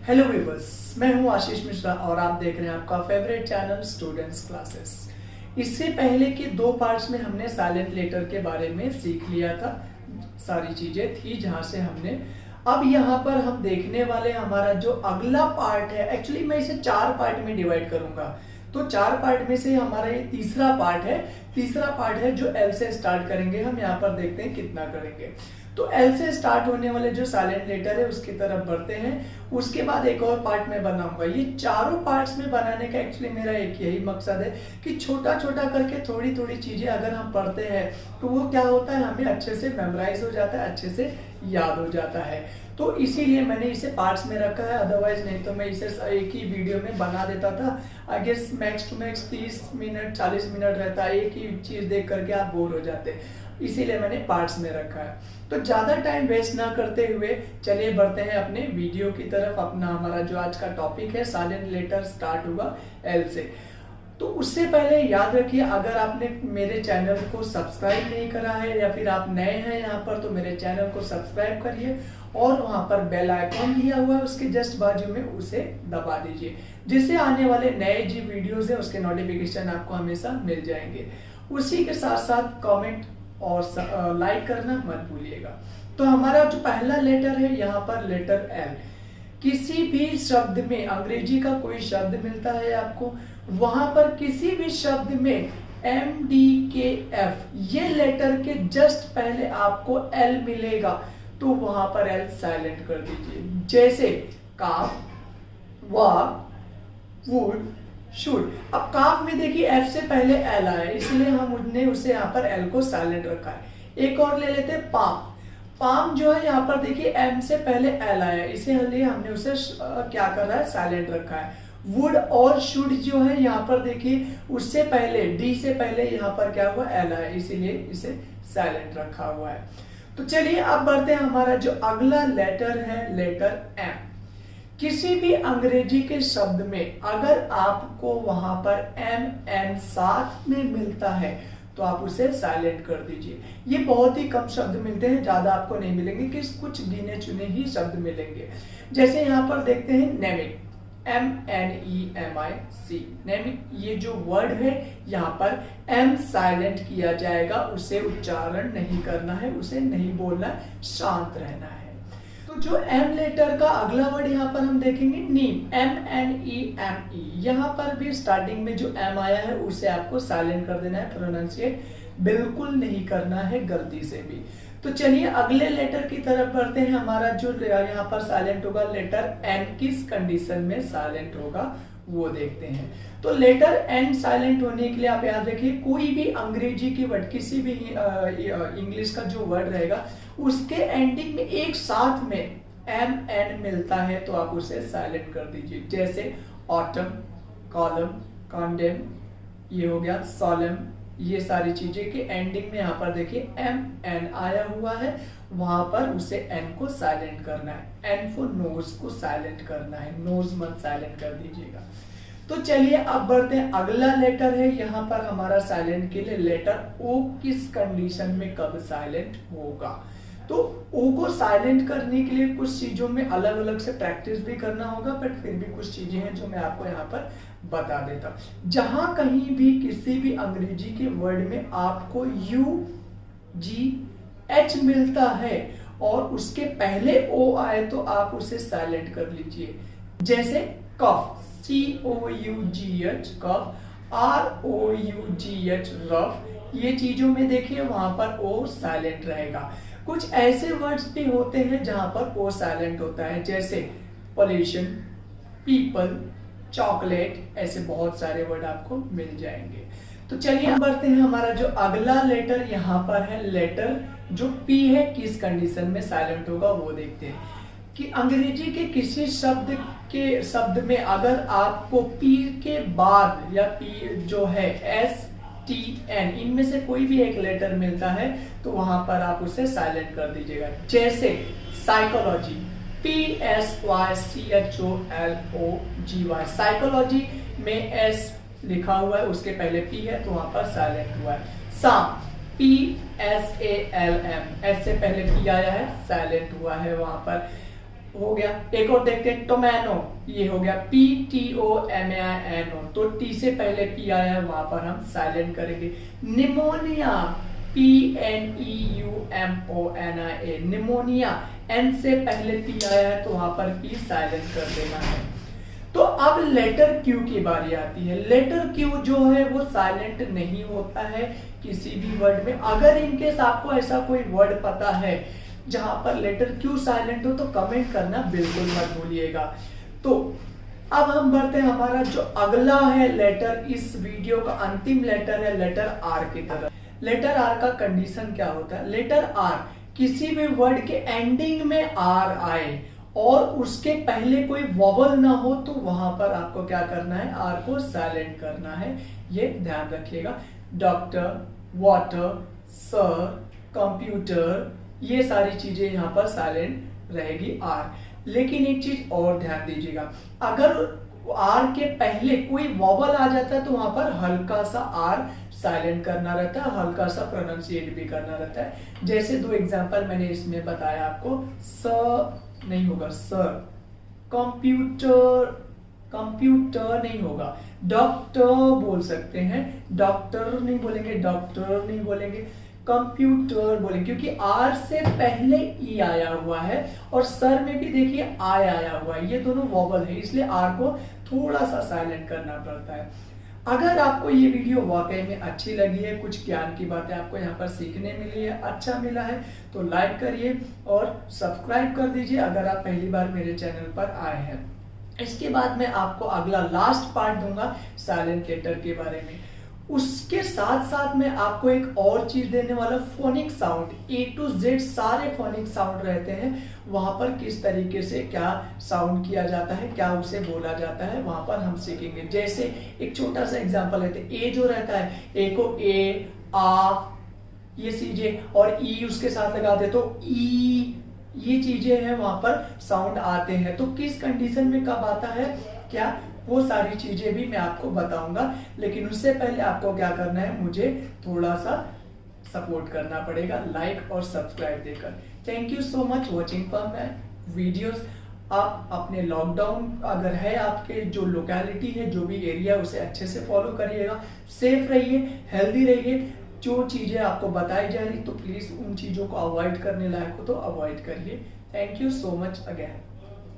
Hello viewers, मैं हूं आशीष मिश्रा और आप देख रहे हैं आपका फेवरेट चैनल स्टूडेंट्स क्लासेस। इससे पहले के दो पार्ट्स में हमने साइलेंट लेटर के बारे में सीख लिया था, सारी चीजें थी जहां से हमने अब यहाँ पर हम देखने वाले हमारा जो अगला पार्ट है। एक्चुअली मैं इसे 4 पार्ट में डिवाइड करूंगा, तो 4 पार्ट में से हमारा ये तीसरा पार्ट है। तीसरा पार्ट है जो एल से स्टार्ट करेंगे। हम यहाँ पर देखते हैं कितना करेंगे। तो एल से स्टार्ट होने वाले जो साइलेंट लेटर है उसकी तरफ बढ़ते हैं। उसके बाद एक और पार्ट में बनाऊंगा। ये चारों पार्ट्स में बनाने का एक्चुअली मेरा एक यही मकसद है कि छोटा छोटा करके थोड़ी थोड़ी चीजें अगर हम पढ़ते हैं तो वो क्या होता है, हमें अच्छे से मेमोराइज हो जाता है, अच्छे से याद हो जाता है। तो इसीलिए मैंने इसे पार्ट्स में रखा है, अदरवाइज नहीं तो मैं इसे एक ही वीडियो में बना देता था। I guess max to max 30 minute 40 minute रहता है, एक ही चीज देख करके आप बोर हो जाते, इसीलिए मैंने पार्ट्स में रखा है। तो ज्यादा टाइम वेस्ट ना करते हुए चलिए बढ़ते हैं अपने वीडियो की तरफ। अपना हमारा जो आज का टॉपिक है साइलेंट लेटर स्टार्ट होगा एल से। तो उससे पहले याद रखिए, अगर आपने मेरे चैनल को सब्सक्राइब नहीं करा है या फिर आप नए हैं यहाँ पर, तो मेरे चैनल को सब्सक्राइब करिए और वहां पर बेल आइकॉन दिया हुआ है उसके जस्ट बाजू में, उसे दबा दीजिए, जिससे आने वाले नए जी वीडियोस है उसके नोटिफिकेशन आपको हमेशा मिल जाएंगे। उसी के साथ साथ कमेंट और लाइक करना मत भूलिएगा। तो हमारा जो पहला लेटर है यहाँ पर लेटर एल। किसी भी शब्द में, अंग्रेजी का कोई शब्द मिलता है आपको, वहां पर किसी भी शब्द में MDKF ये लेटर के जस्ट पहले आपको L मिलेगा, तो वहां पर L साइलेंट कर दीजिए। जैसे काफ, वॉक, वुड, शुड। अब काफ में देखिए F से पहले L आया, इसलिए हमने उसे यहाँ पर L को साइलेंट रखा है। एक और ले लेते हैं पाम। पाम जो है यहाँ पर देखिए M से पहले L आया, इसीलिए हमने उसे क्या कर रहा है, साइलेंट रखा है। वुड और शुड जो है यहाँ पर देखिए उससे पहले D से पहले यहाँ पर क्या हुआ, L आया, इसीलिए इसे साइलेंट रखा हुआ है। तो चलिए अब बढ़ते हैं, हमारा जो अगला लेटर है लेटर M। किसी भी अंग्रेजी के शब्द में अगर आपको वहां पर MN साथ में मिलता है तो आप उसे साइलेंट कर दीजिए। ये बहुत ही कम शब्द मिलते हैं, ज्यादा आपको नहीं मिलेंगे, कि कुछ गिने चुने ही शब्द मिलेंगे। जैसे यहाँ पर देखते हैं नेमिक, NEMIC। नेमिक ये जो वर्ड है यहाँ पर M साइलेंट किया जाएगा, उसे उच्चारण नहीं करना है, उसे नहीं बोलना है, शांत रहना है। तो जो M लेटर का अगला वर्ड यहाँ पर हम देखेंगे नीम, NNEME। यहाँ पर भी स्टार्टिंग में जो M आया है उसे आपको साइलेंट कर देना है, प्रोनाउंसिएट बिल्कुल नहीं करना है गलती से भी। तो चलिए अगले लेटर की तरफ बढ़ते हैं। हमारा जो यहाँ पर साइलेंट होगा लेटर N, किस कंडीशन में साइलेंट होगा वो देखते हैं। तो लेटर N साइलेंट होने के लिए आप याद रखिए, कोई भी अंग्रेजी की वर्ड, किसी भी इंग्लिश का जो वर्ड रहेगा उसके एंडिंग में एक साथ में MN मिलता है तो आप उसे साइलेंट कर दीजिए। जैसे ऑटम, कॉलम, कॉन्डेम, ये हो गया सॉलम, ये सारी चीजें के एंडिंग में यहाँ पर देखिए MN आया हुआ है, वहां पर उसे N को साइलेंट करना है। N फॉर नोज को साइलेंट करना है, नोज मत साइलेंट कर दीजिएगा। तो चलिए अब बढ़ते हैं, अगला लेटर है यहाँ पर हमारा साइलेंट के लिए लेटर O। किस कंडीशन में कब साइलेंट होगा? तो O को साइलेंट करने के लिए कुछ चीजों में अलग अलग से प्रैक्टिस भी करना होगा, बट फिर भी कुछ चीजें हैं जो मैं आपको यहाँ पर बता देता हूं। जहां कहीं भी किसी भी अंग्रेजी के वर्ड में आपको UGH मिलता है और उसके पहले O आए तो आप उसे साइलेंट कर लीजिए। जैसे कफ, COUGH कफ, ROUGH रफ, ये चीजों में देखिए वहां पर O साइलेंट रहेगा। कुछ ऐसे वर्ड्स भी होते हैं जहां पर O साइलेंट होता है, जैसे पॉल्यूशन, पीपल, चॉकलेट, ऐसे बहुत सारे वर्ड आपको मिल जाएंगे। तो चलिए हम बढ़ते हैं, हमारा जो अगला लेटर यहाँ पर है लेटर जो P है, किस कंडीशन में साइलेंट होगा वो देखते हैं। कि अंग्रेजी के किसी शब्द में अगर आपको P के बाद या P जो है STN, इनमें से कोई भी एक लेटर मिलता है तो वहां पर आप उसे साइलेंट कर दीजिएगा। जैसे साइकोलॉजी, PSYCHOLOGY, साइकोलॉजी में S लिखा हुआ है, उसके पहले P है तो वहां पर साइलेंट हुआ है। साम, PSALM, S से पहले P आया है, साइलेंट हुआ है वहां पर। हो गया। एक और देखते हैं, टोमैनो, ये हो गया PTOMANO, तो टी से पहले पी आया है, वहां पर हम साइलेंट करेंगे। निमोनिया, PNEUMONIA, निमोनिया, एन से पहले पी आया है तो वहां पर पी साइलेंट कर देना है। तो अब लेटर क्यू की बारी आती है। लेटर क्यू जो है वो साइलेंट नहीं होता है किसी भी वर्ड में। अगर इनकेस आपको ऐसा कोई वर्ड पता है जहां पर लेटर क्यू साइलेंट हो तो कमेंट करना बिल्कुल मत भूलिएगा। तो अब हम बढ़ते हैं, हमारा जो अगला है लेटर, इस वीडियो का अंतिम लेटर है लेटर आर की तरफ। लेटर आर का कंडीशन क्या होता है? लेटर आर, किसी भी वर्ड के एंडिंग में आर आए और उसके पहले कोई वॉवल ना हो तो वहां पर आपको क्या करना है? आर को साइलेंट करना है, ये ध्यान रखिएगा। डॉक्टर, वाटर, सर, कंप्यूटर, ये सारी चीजें यहां पर साइलेंट रहेगी आर। लेकिन एक चीज और ध्यान दीजिएगा, अगर आर के पहले कोई वॉवल आ जाता है तो वहां पर हल्का सा आर साइलेंट करना रहता है, हल्का सा प्रोनाउंसिएट भी करना रहता है। जैसे दो एग्जांपल मैंने इसमें बताया आपको, स नहीं होगा सर, कंप्यूटर, कंप्यूटर नहीं होगा, डॉक्टर बोल सकते हैं, डॉक्टर नहीं बोलेंगे, डॉक्टर नहीं बोलेंगे, कंप्यूटर बोलेंगे, क्योंकि आर से पहले ई आया हुआ है और सर में भी देखिए आई आया हुआ है, ये दोनों वॉवल है, इसलिए आर को थोड़ा सा साइलेंट करना पड़ता है। अगर आपको ये वीडियो वाकई में अच्छी लगी है, कुछ ज्ञान की बातें आपको यहाँ पर सीखने मिली है, अच्छा मिला है, तो लाइक करिए और सब्सक्राइब कर दीजिए अगर आप पहली बार मेरे चैनल पर आए हैं। इसके बाद मैं आपको अगला लास्ट पार्ट दूंगा साइलेंट लेटर के बारे में। उसके साथ साथ मैं आपको एक और चीज देने वाला, phonic sound, A to Z सारे फोनिक साउंड रहते हैं, वहां पर किस तरीके से क्या साउंड किया जाता है, क्या उसे बोला जाता है, वहां पर हम सीखेंगे। जैसे एक छोटा सा एग्जांपल लेते हैं, ए जो रहता है, ए को ए, आ, ये चीजें, और ई उसके साथ लगा दे तो ई, ये चीजें हैं वहां पर साउंड आते हैं। तो किस कंडीशन में कब आता है क्या, वो सारी चीजें भी मैं आपको बताऊंगा। लेकिन उससे पहले आपको क्या करना है, मुझे थोड़ा सा सपोर्ट करना पड़ेगा लाइक और सब्सक्राइब देकर। Thank you so much watching for my videos. आप अपने लॉकडाउन अगर है आपके जो लोकेलिटी है, जो भी एरिया, उसे अच्छे से फॉलो करिएगा, सेफ रहिए, हेल्दी रहिए। जो चीजें आपको बताई जा रही तो प्लीज उन चीजों को अवॉइड करने लायक हो तो अवॉइड करिए। Thank you so much again.